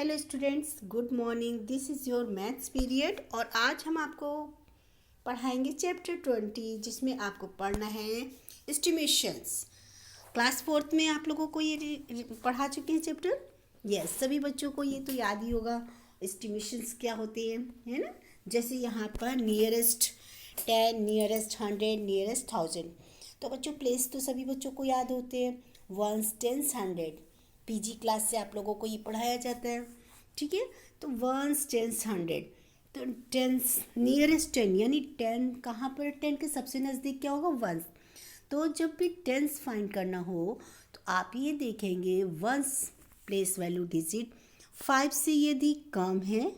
Hello students, good morning. This is your maths period और आज हम आपको पढ़ाएंगे चैप्टर 20 जिसमें आपको पढ़ना है एस्टिमेशंस। क्लास 4th में आप लोगों को ये पढ़ा चुके हैं चैप्टर। यस, सभी बच्चों को ये तो याद ही होगा एस्टिमेशंस क्या होते हैं, है ना। जैसे यहाँ पर नियरेस्ट 10, नियरेस्ट 100, नियरेस्ट 1000। तो बच्चों प्लेस तो सभी बच्चों को याद होते हैं, वंस, टेंस, 100। पीजी क्लास से आप लोगों को ये पढ़ाया जाता है, ठीक है। तो वंस, टेंस, 100। तो टेंस नियरेस्ट 10 यानी 10 कहाँ पर, 10 के सबसे नज़दीक क्या होगा, वंस। तो जब भी टेंस फाइंड करना हो तो आप ये देखेंगे वंस प्लेस वैल्यू डिजिट 5 से यदि कम है,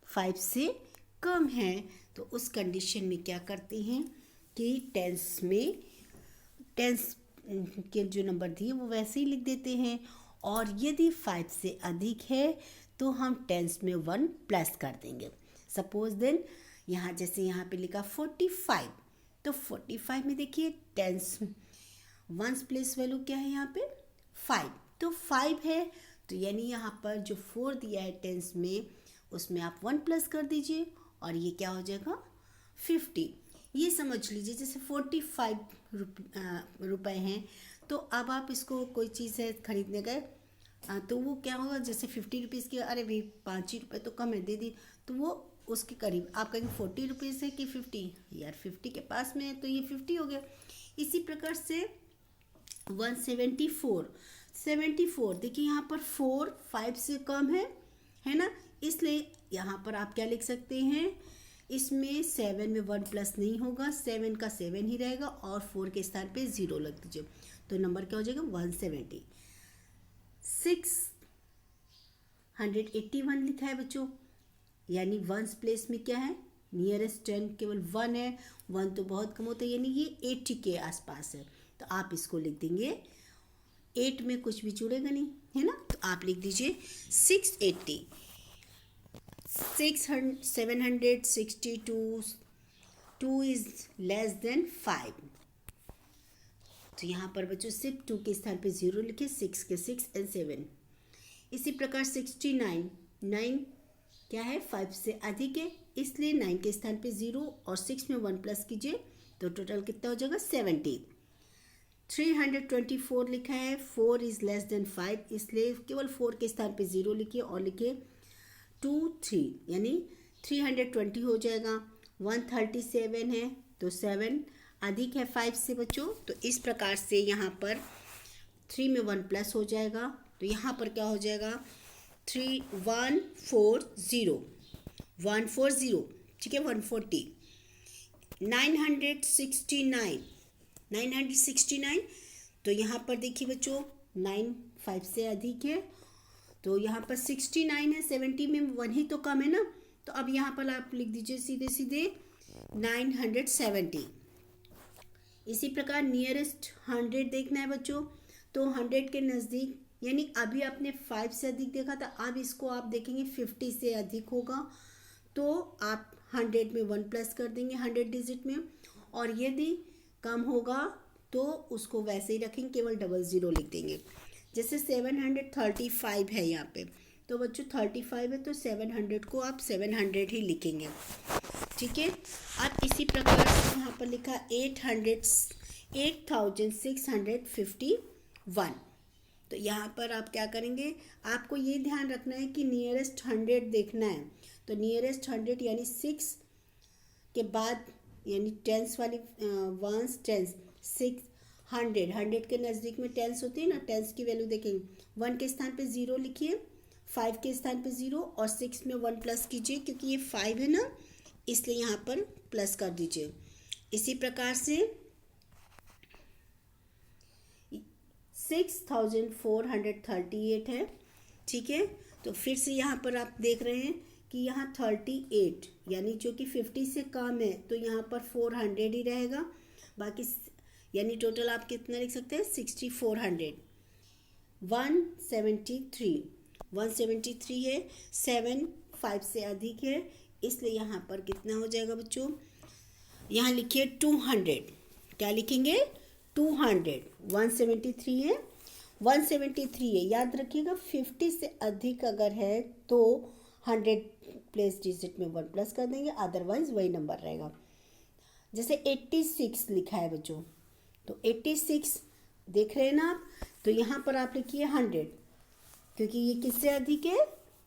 5 से कम है तो उस कंडीशन में क्या करते हैं कि टेंस में टेंस के जो नंबर दिए वो वैसे ही लिख देते हैं। और यदि 5 से अधिक है तो हम टेंस में 1 प्लस कर देंगे। सपोज देन यहाँ जैसे यहाँ पे लिखा 45, तो 45 में देखिए टेंस वंस प्लेस वैल्यू क्या है यहाँ पे 5, तो 5 है। तो यानी यहाँ पर जो 4 दिया है टेंस में उसमें आप 1 प्लस कर दीजिए और ये क्या हो जाएगा 50। ये समझ लीजिए जैसे 45 रुपये हैं, तो अब आप इसको कोई चीज़ है खरीदने गए तो वो क्या होगा, जैसे 50 रुपीज़ की, अरे भाई 5 ही रुपये तो कम है दे दी, तो वो उसके करीब आप कहेंगे 40 रुपीज़ है कि 50, यार 50 के पास में है तो ये 50 हो गया। इसी प्रकार से 174 देखिए यहाँ पर 4 5 से कम है ना, इसलिए यहाँ पर आप क्या लिख सकते हैं, इसमें 7 में 1 प्लस नहीं होगा, 7 का 7 ही रहेगा और 4 के स्थान पे 0 लग दीजिए, तो नंबर क्या हो जाएगा 170। 681 लिखा है बच्चों, यानी वंस प्लेस में क्या है नियरेस्ट 10 केवल 1 है, 1 तो बहुत कम होता है यानी ये 80 के आसपास है, तो आप इसको लिख देंगे 8 में कुछ भी जुड़ेगा नहीं, है ना, तो आप लिख दीजिए 680। 762 2 इज लेस देन 5, तो यहाँ पर बच्चों सिर्फ 2 के स्थान पे 0 लिखे, 6 के 6 एंड 7। इसी प्रकार 69 9 क्या है 5 से अधिक है, इसलिए 9 के स्थान पे 0 और 6 में 1 प्लस कीजिए तो टोटल कितना हो जाएगा 70। 324 लिखा है, 4 इज लेस देन 5, इसलिए केवल 4 के स्थान पे 0 लिखिए और लिखिए 2 3 यानी 320 हो जाएगा। 137 है तो 7 अधिक है 5 से बच्चों, तो इस प्रकार से यहाँ पर 3 में 1 प्लस हो जाएगा, तो यहाँ पर क्या हो जाएगा 140 ठीक है 140। 969 तो यहाँ पर देखिए बच्चों 9 5 से अधिक है, तो यहाँ पर 69 है, 70 में 1 ही तो कम है ना, तो अब यहाँ पर आप लिख दीजिए सीधे सीधे 970। इसी प्रकार नियरेस्ट 100 देखना है बच्चों, तो 100 के नज़दीक यानी अभी आपने 5 से अधिक देखा था, अब इसको आप देखेंगे 50 से अधिक होगा तो आप 100 में 1 प्लस कर देंगे 100 डिजिट में, और यदि कम होगा तो उसको वैसे ही रखेंगे, केवल 00 लिख देंगे। जैसे 735 है यहाँ पे, तो बच्चों 35 है तो 700 को आप 700 ही लिखेंगे, ठीक है। अब इसी प्रकार से यहाँ पर लिखा 8651, तो यहाँ पर आप क्या करेंगे, आपको ये ध्यान रखना है कि नियरेस्ट 100 देखना है, तो नियरेस्ट 100 यानी 6 के बाद यानी टेंस वाली वंस टेंस 100 के नज़दीक में टेंस होती है ना, टेंस की वैल्यू देखेंगे 1 के स्थान पे 0 लिखिए, 5 के स्थान पे 0 और 6 में 1 प्लस कीजिए, क्योंकि ये 5 है ना इसलिए यहाँ पर प्लस कर दीजिए। इसी प्रकार से 6438 है, ठीक है। तो फिर से यहाँ पर आप देख रहे हैं कि यहाँ 38 यानी जो कि 50 से कम है तो यहाँ पर 400 ही रहेगा, बाकी यानी टोटल आप कितना लिख सकते हैं 6400। 173 है, 7 5 से अधिक है, इसलिए यहाँ पर कितना हो जाएगा बच्चों, यहाँ लिखिए 200, क्या लिखेंगे 200। 173 है, 173 है, याद रखिएगा 50 से अधिक अगर है तो 100 प्लेस डिजिट में 1 प्लस कर देंगे, अदरवाइज वही नंबर रहेगा। जैसे 86 लिखा है बच्चों, तो 86 देख रहे हैं ना आप, तो यहाँ पर आप लिखिए 100, क्योंकि ये किससे अधिक है,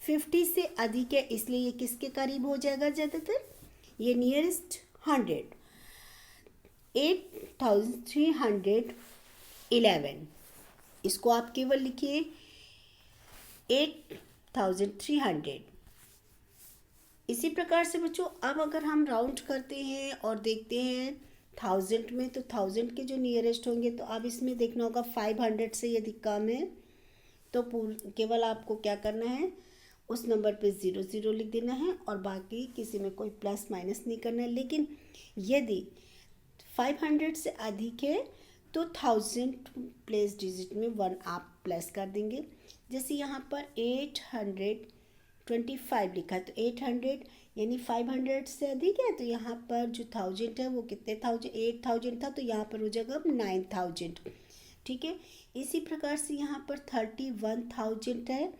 50 से अधिक है, इसलिए ये किसके करीब हो जाएगा ज़्यादातर, ये नियरेस्ट 100। 8311, इसको आप केवल लिखिए 8300। इसी प्रकार से बच्चों अब अगर हम राउंड करते हैं और देखते हैं 1000 में, तो 1000 के जो नियरेस्ट होंगे, तो अब इसमें देखना होगा 500 से यदि कम है तो केवल आपको क्या करना है, उस नंबर पे 00 लिख देना है और बाकी किसी में कोई प्लस माइनस नहीं करना है। लेकिन यदि 500 से अधिक है तो 1000 प्लेस डिजिट में 1 आप प्लस कर देंगे। जैसे यहाँ पर 825 लिखा है, तो 800 यानी 500 से अधिक है, तो यहाँ पर जो 1000 है वो कितने 8000 था, तो यहाँ पर हो जाएगा 9000। ठीक है, इसी प्रकार से यहाँ पर 31000 है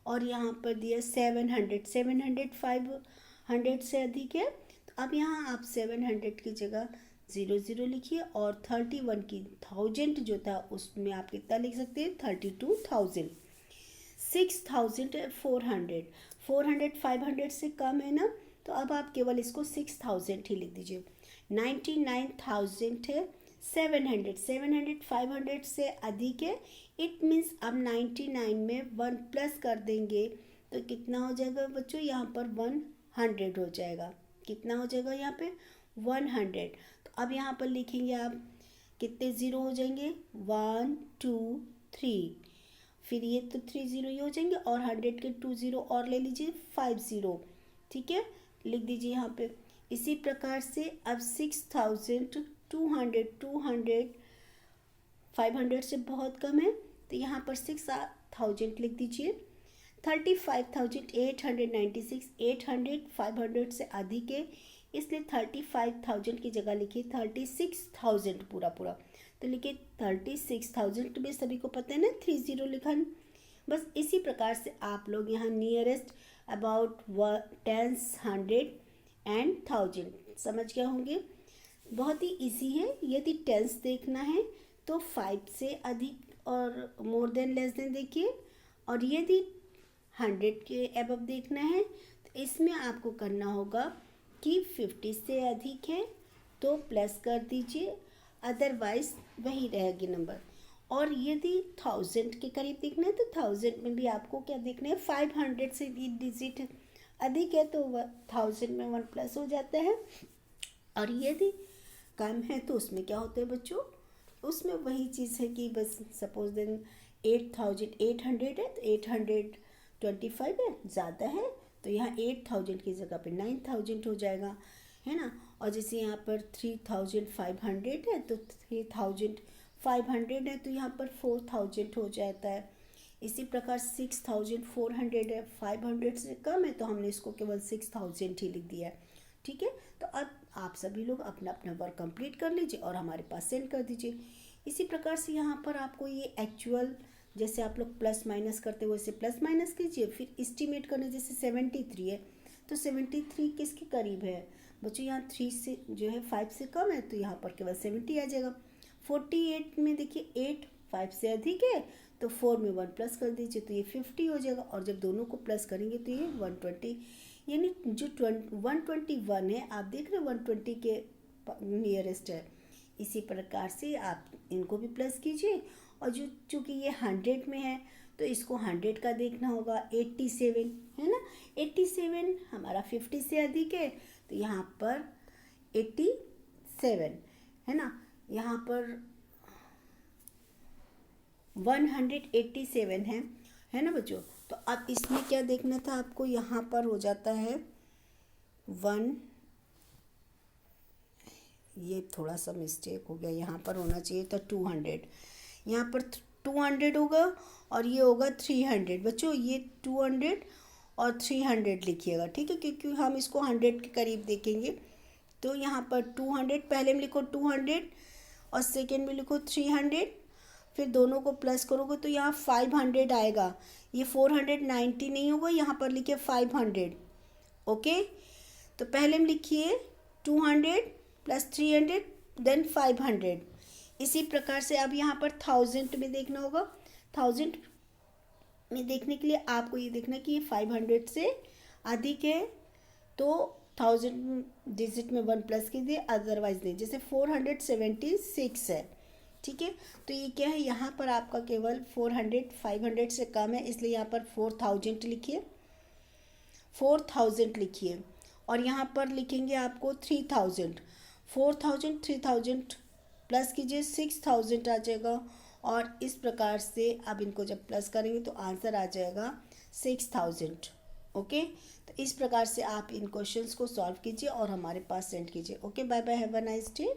और यहाँ पर दिया 700 500 से अधिक है, तो अब यहाँ आप 700 की जगह 00 लिखिए और 31 की 1000 जो था उसमें आप कितना लिख सकते हैं, 32,000। 6400, 500 से कम है ना, तो अब आप केवल इसको 6000 ही लिख दीजिए। 99,000 है, 700 500 से अधिक है, इट मीन्स अब 99 में 1 प्लस कर देंगे तो कितना हो जाएगा बच्चों, यहाँ पर 100 हो जाएगा। कितना हो जाएगा यहाँ पे 100। तो अब यहाँ पर लिखेंगे आप कितने ज़ीरो हो जाएंगे, 1 2 3, फिर ये तो 30 ही हो जाएंगे और 100 के 20 और ले लीजिए 50। ठीक है, लिख दीजिए यहाँ पे। इसी प्रकार से अब 6200 500 से बहुत कम है, तो यहाँ पर 6000 लिख दीजिए। 35,896, 800 500 से अधिक है, इसलिए 35,000 की जगह लिखिए 36,000 पूरा पूरा, तो लिखिए 36,000 में सभी को पता है ना 30 लिखा। बस इसी प्रकार से आप लोग यहाँ नियरेस्ट अबाउट 10s 100 एंड 1000 समझ गए होंगे। बहुत ही इजी है। यदि टेंस देखना है तो 5 से अधिक और मोर देन लेस देन देखिए, और यदि 100 के अबव देखना है तो इसमें आपको करना होगा कि 50 से अधिक है तो प्लस कर दीजिए, अदरवाइज वही रहेगी नंबर। और यदि 1000 के करीब देखना है तो 1000 में भी आपको क्या देखना है, 500 से डिजिट अधिक है तो 1000 में 1 प्लस हो जाता है, और यदि कम है तो उसमें क्या होता है बच्चों, उसमें वही चीज़ है कि बस सपोज देन 8800 है तो 825 है, ज़्यादा है तो यहाँ 8000 की जगह पे 9000 हो जाएगा, है ना। और जैसे यहाँ पर 3500 है तो 3500 है तो यहाँ पर 4000 हो जाता है। इसी प्रकार 6400 है, 500 से कम है तो हमने इसको केवल 6000 ही लिख दिया है। ठीक है, तो अब आप सभी लोग अपना अपना वर्क कंप्लीट कर लीजिए और हमारे पास सेंड कर दीजिए। इसी प्रकार से यहाँ पर आपको ये एक्चुअल जैसे आप लोग प्लस माइनस करते हो वैसे प्लस माइनस कीजिए, फिर एस्टिमेट करना। जैसे 73 है तो 73 किसके करीब है बच्चों, यहाँ 3 से जो है 5 से कम है तो यहाँ पर केवल 70 आ जाएगा। 48 में देखिए 8 5 से अधिक है तो 4 में 1 प्लस कर दीजिए तो ये 50 हो जाएगा, और जब दोनों को प्लस करेंगे तो ये 120, यानी जो 121 है आप देख रहे हैं 120 के नियरेस्ट है। इसी प्रकार से आप इनको भी प्लस कीजिए, और जो चूँकि ये 100 में है तो इसको 100 का देखना होगा। 87 है ना, 87 हमारा 50 से अधिक है तो यहाँ पर 87 है ना, यहाँ पर 187 है ना बच्चों। तो अब इसमें क्या देखना था आपको, यहाँ पर हो जाता है 1, ये थोड़ा सा मिस्टेक हो गया, यहाँ पर होना चाहिए था 200, यहाँ पर 200 होगा और ये होगा 300 बच्चों, ये 200 और 300 लिखिएगा, ठीक है, क्योंकि हम इसको 100 के करीब देखेंगे। तो यहाँ पर 200 पहले में लिखो 200 और सेकेंड में लिखो 300, फिर दोनों को प्लस करोगे तो यहाँ 500 आएगा, ये 490 नहीं होगा, यहाँ पर लिखिए 500। ओके, तो पहले हम लिखिए 200 + 300 देन 500। इसी प्रकार से अब यहाँ पर 1000 में देखना होगा। 1000 में देखने के लिए आपको ये देखना कि ये 500 से अधिक है तो 1000 डिजिट में 1 प्लस कीजिए, अदरवाइज नहीं। जैसे 476 है, ठीक है, तो ये क्या है, यहाँ पर आपका केवल 400 500 से कम है, इसलिए यहाँ पर 4000 लिखिए, 4000 लिखिए। और यहाँ पर लिखेंगे आपको 3000, 4000 3000 प्लस कीजिए 6000 आ जाएगा। और इस प्रकार से अब इनको जब प्लस करेंगे तो आंसर आ जाएगा 6000। ओके, तो इस प्रकार से आप इन क्वेश्चंस को सॉल्व कीजिए और हमारे पास सेंड कीजिए। Okay, bye bye, have a nice day.